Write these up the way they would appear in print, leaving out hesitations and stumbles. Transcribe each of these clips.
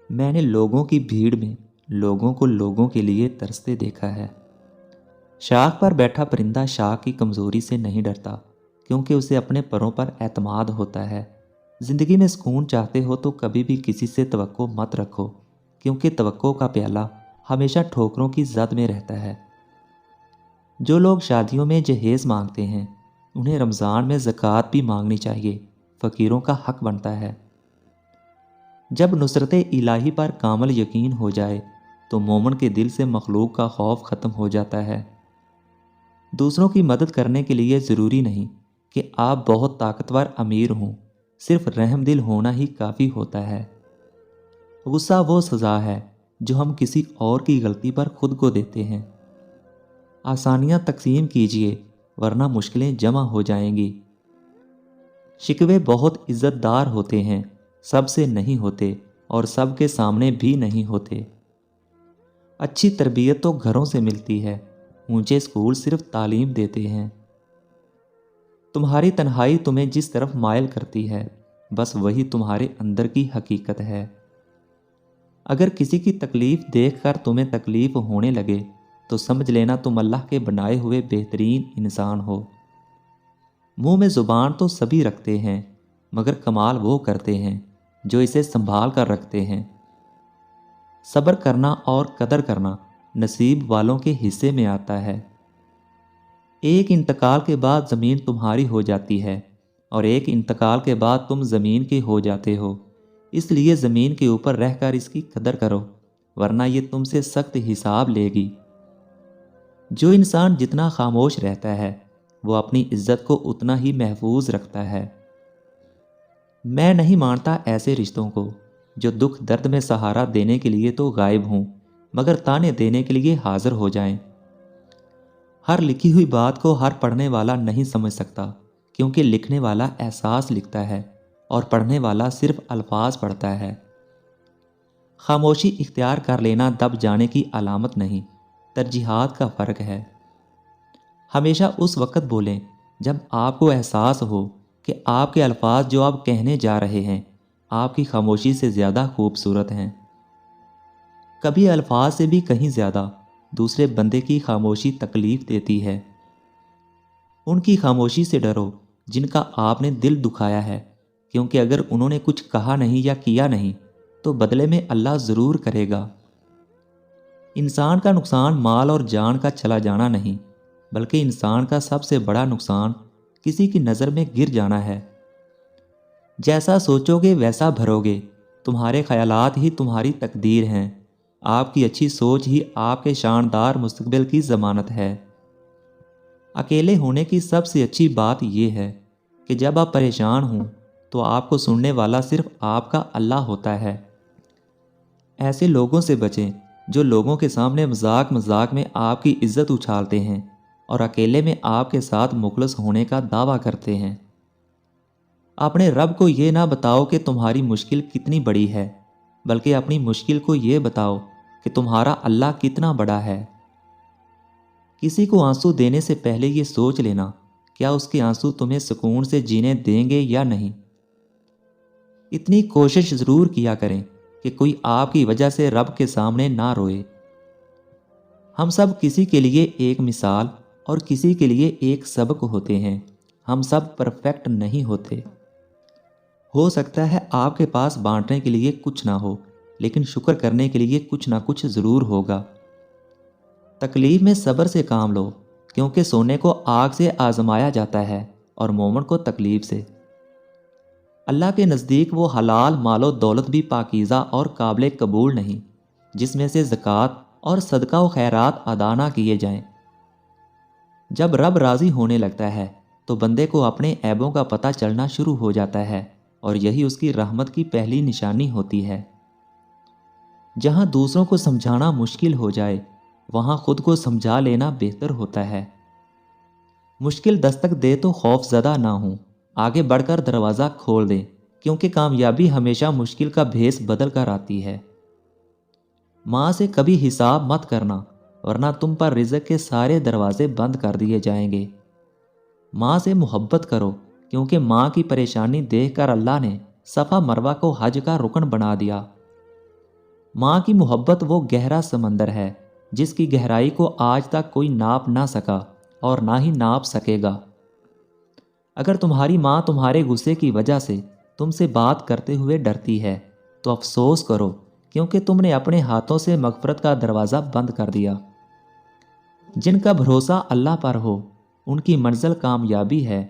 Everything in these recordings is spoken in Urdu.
میں نے لوگوں کی بھیڑ میں لوگوں کو لوگوں کے لیے ترستے دیکھا ہے۔ شاخ پر بیٹھا پرندہ شاخ کی کمزوری سے نہیں ڈرتا، کیونکہ اسے اپنے پروں پر اعتماد ہوتا ہے۔ زندگی میں سکون چاہتے ہو تو کبھی بھی کسی سے توقع مت رکھو، کیونکہ توقع کا پیالہ ہمیشہ ٹھوکروں کی زد میں رہتا ہے۔ جو لوگ شادیوں میں جہیز مانگتے ہیں، انہیں رمضان میں زکوٰۃ بھی مانگنی چاہیے، فقیروں کا حق بنتا ہے۔ جب نصرت الہی پر کامل یقین ہو جائے تو مومن کے دل سے مخلوق کا خوف ختم ہو جاتا ہے۔ دوسروں کی مدد کرنے کے لیے ضروری نہیں کہ آپ بہت طاقتور امیر ہوں، صرف رحم دل ہونا ہی کافی ہوتا ہے۔ غصہ وہ سزا ہے جو ہم کسی اور کی غلطی پر خود کو دیتے ہیں۔ آسانیاں تقسیم کیجیے، ورنہ مشکلیں جمع ہو جائیں گی۔ شکوے بہت عزت دار ہوتے ہیں، سب سے نہیں ہوتے اور سب کے سامنے بھی نہیں ہوتے۔ اچھی تربیت تو گھروں سے ملتی ہے، اونچے اسکول صرف تعلیم دیتے ہیں۔ تمہاری تنہائی تمہیں جس طرف مائل کرتی ہے، بس وہی تمہارے اندر کی حقیقت ہے۔ اگر کسی کی تکلیف دیکھ کر تمہیں تکلیف ہونے لگے تو سمجھ لینا تم اللہ کے بنائے ہوئے بہترین انسان ہو۔ منہ میں زبان تو سبھی رکھتے ہیں، مگر کمال وہ کرتے ہیں جو اسے سنبھال کر رکھتے ہیں۔ صبر کرنا اور قدر کرنا نصیب والوں کے حصے میں آتا ہے۔ ایک انتقال کے بعد زمین تمہاری ہو جاتی ہے، اور ایک انتقال کے بعد تم زمین کے ہو جاتے ہو۔ اس لیے زمین کے اوپر رہ کر اس کی قدر کرو، ورنہ یہ تم سے سخت حساب لے گی۔ جو انسان جتنا خاموش رہتا ہے، وہ اپنی عزت کو اتنا ہی محفوظ رکھتا ہے۔ میں نہیں مانتا ایسے رشتوں کو جو دکھ درد میں سہارا دینے کے لیے تو غائب ہوں، مگر تانے دینے کے لیے حاضر ہو جائیں۔ ہر لکھی ہوئی بات کو ہر پڑھنے والا نہیں سمجھ سکتا، کیونکہ لکھنے والا احساس لکھتا ہے اور پڑھنے والا صرف الفاظ پڑھتا ہے۔ خاموشی اختیار کر لینا دب جانے کی علامت نہیں، ترجیحات کا فرق ہے۔ ہمیشہ اس وقت بولیں جب آپ کو احساس ہو کہ آپ کے الفاظ جو آپ کہنے جا رہے ہیں آپ کی خاموشی سے زیادہ خوبصورت ہیں۔ کبھی الفاظ سے بھی کہیں زیادہ دوسرے بندے کی خاموشی تکلیف دیتی ہے۔ ان کی خاموشی سے ڈرو جن کا آپ نے دل دکھایا ہے، کیونکہ اگر انہوں نے کچھ کہا نہیں یا کیا نہیں تو بدلے میں اللہ ضرور کرے گا۔ انسان کا نقصان مال اور جان کا چلا جانا نہیں، بلکہ انسان کا سب سے بڑا نقصان کسی کی نظر میں گر جانا ہے۔ جیسا سوچو گے ویسا بھرو گے، تمہارے خیالات ہی تمہاری تقدیر ہیں۔ آپ کی اچھی سوچ ہی آپ کے شاندار مستقبل کی ضمانت ہے۔ اکیلے ہونے کی سب سے اچھی بات یہ ہے کہ جب آپ پریشان ہوں تو آپ کو سننے والا صرف آپ کا اللہ ہوتا ہے۔ ایسے لوگوں سے بچیں جو لوگوں کے سامنے مذاق مذاق میں آپ کی عزت اچھالتے ہیں اور اکیلے میں آپ کے ساتھ مخلص ہونے کا دعویٰ کرتے ہیں۔ اپنے رب کو یہ نہ بتاؤ کہ تمہاری مشکل کتنی بڑی ہے، بلکہ اپنی مشکل کو یہ بتاؤ کہ تمہارا اللہ کتنا بڑا ہے۔ کسی کو آنسو دینے سے پہلے یہ سوچ لینا کیا اس کے آنسو تمہیں سکون سے جینے دیں گے یا نہیں۔ اتنی کوشش ضرور کیا کریں کہ کوئی آپ کی وجہ سے رب کے سامنے نہ روئے۔ ہم سب کسی کے لیے ایک مثال اور کسی کے لیے ایک سبق ہوتے ہیں، ہم سب پرفیکٹ نہیں ہوتے۔ ہو سکتا ہے آپ کے پاس بانٹنے کے لیے کچھ نہ ہو، لیکن شکر کرنے کے لیے کچھ نہ کچھ ضرور ہوگا۔ تکلیف میں صبر سے کام لو، کیونکہ سونے کو آگ سے آزمایا جاتا ہے اور مومن کو تکلیف سے۔ اللہ کے نزدیک وہ حلال مال و دولت بھی پاکیزہ اور قابل قبول نہیں جس میں سے زکوٰۃ اور صدقہ و خیرات ادا نہ کیے جائیں۔ جب رب راضی ہونے لگتا ہے تو بندے کو اپنے عیبوں کا پتہ چلنا شروع ہو جاتا ہے، اور یہی اس کی رحمت کی پہلی نشانی ہوتی ہے۔ جہاں دوسروں کو سمجھانا مشکل ہو جائے وہاں خود کو سمجھا لینا بہتر ہوتا ہے۔ مشکل دستک دے تو خوف زدہ نہ ہوں، آگے بڑھ کر دروازہ کھول دیں، کیونکہ کامیابی ہمیشہ مشکل کا بھیس بدل کر آتی ہے۔ ماں سے کبھی حساب مت کرنا، ورنہ تم پر رزق کے سارے دروازے بند کر دیے جائیں گے۔ ماں سے محبت کرو، کیونکہ ماں کی پریشانی دیکھ کر اللہ نے صفا مروہ کو حج کا رکن بنا دیا۔ ماں کی محبت وہ گہرا سمندر ہے جس کی گہرائی کو آج تک کوئی ناپ نہ سکا اور نہ ہی ناپ سکے گا۔ اگر تمہاری ماں تمہارے غصے کی وجہ سے تم سے بات کرتے ہوئے ڈرتی ہے تو افسوس کرو، کیونکہ تم نے اپنے ہاتھوں سے مغفرت کا دروازہ بند کر دیا۔ جن کا بھروسہ اللہ پر ہو ان کی منزل کامیابی ہے۔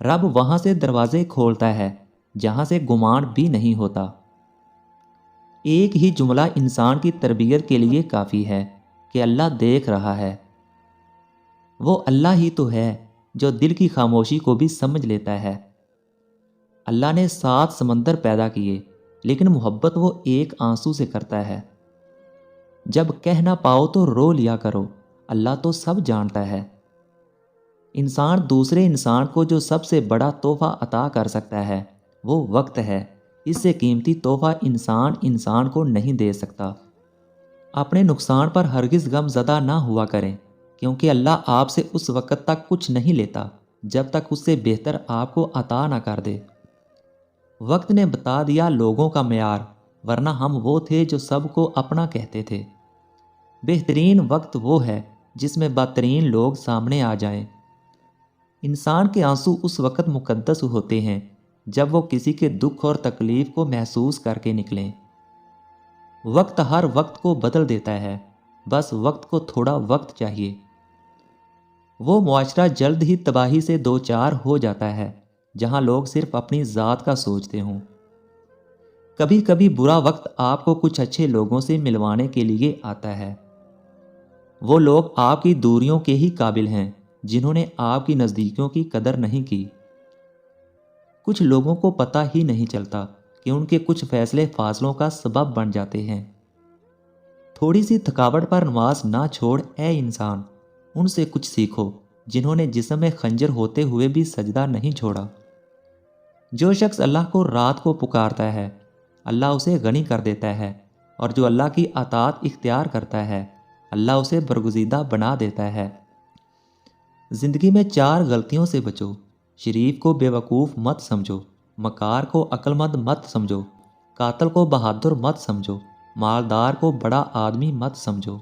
رب وہاں سے دروازے کھولتا ہے جہاں سے گمان بھی نہیں ہوتا۔ ایک ہی جملہ انسان کی تربیت کے لیے کافی ہے کہ اللہ دیکھ رہا ہے۔ وہ اللہ ہی تو ہے جو دل کی خاموشی کو بھی سمجھ لیتا ہے۔ اللہ نے 7 سمندر پیدا کیے، لیکن محبت وہ ایک آنسو سے کرتا ہے۔ جب کہہ نہ پاؤ تو رو لیا کرو، اللہ تو سب جانتا ہے۔ انسان دوسرے انسان کو جو سب سے بڑا تحفہ عطا کر سکتا ہے وہ وقت ہے۔ اس سے قیمتی تحفہ انسان کو نہیں دے سکتا۔ اپنے نقصان پر ہرگز غم زدہ نہ ہوا کریں، کیونکہ اللہ آپ سے اس وقت تک کچھ نہیں لیتا جب تک اس سے بہتر آپ کو عطا نہ کر دے۔ وقت نے بتا دیا لوگوں کا معیار، ورنہ ہم وہ تھے جو سب کو اپنا کہتے تھے۔ بہترین وقت وہ ہے جس میں بدترین لوگ سامنے آ جائیں۔ انسان کے آنسو اس وقت مقدس ہوتے ہیں جب وہ کسی کے دکھ اور تکلیف کو محسوس کر کے نکلیں۔ وقت ہر وقت کو بدل دیتا ہے، بس وقت کو تھوڑا وقت چاہیے۔ وہ معاشرہ جلد ہی تباہی سے دوچار ہو جاتا ہے جہاں لوگ صرف اپنی ذات کا سوچتے ہوں۔ کبھی کبھی برا وقت آپ کو کچھ اچھے لوگوں سے ملوانے کے لیے آتا ہے۔ وہ لوگ آپ کی دوریوں کے ہی قابل ہیں جنہوں نے آپ کی نزدیکیوں کی قدر نہیں کی۔ کچھ لوگوں کو پتہ ہی نہیں چلتا کہ ان کے کچھ فیصلے فاصلوں کا سبب بن جاتے ہیں۔ تھوڑی سی تھکاوٹ پر نماز نہ چھوڑ اے انسان، ان سے کچھ سیکھو جنہوں نے جسم میں خنجر ہوتے ہوئے بھی سجدہ نہیں چھوڑا۔ جو شخص اللہ کو رات کو پکارتا ہے اللہ اسے غنی کر دیتا ہے، اور جو اللہ کی اطاعت اختیار کرتا ہے اللہ اسے برگزیدہ بنا دیتا ہے۔ زندگی میں 4 غلطیوں سے بچو۔ شریف کو بے وقوف مت سمجھو، مکار کو عقل مند مت سمجھو، قاتل کو بہادر مت سمجھو، مالدار کو بڑا آدمی مت سمجھو۔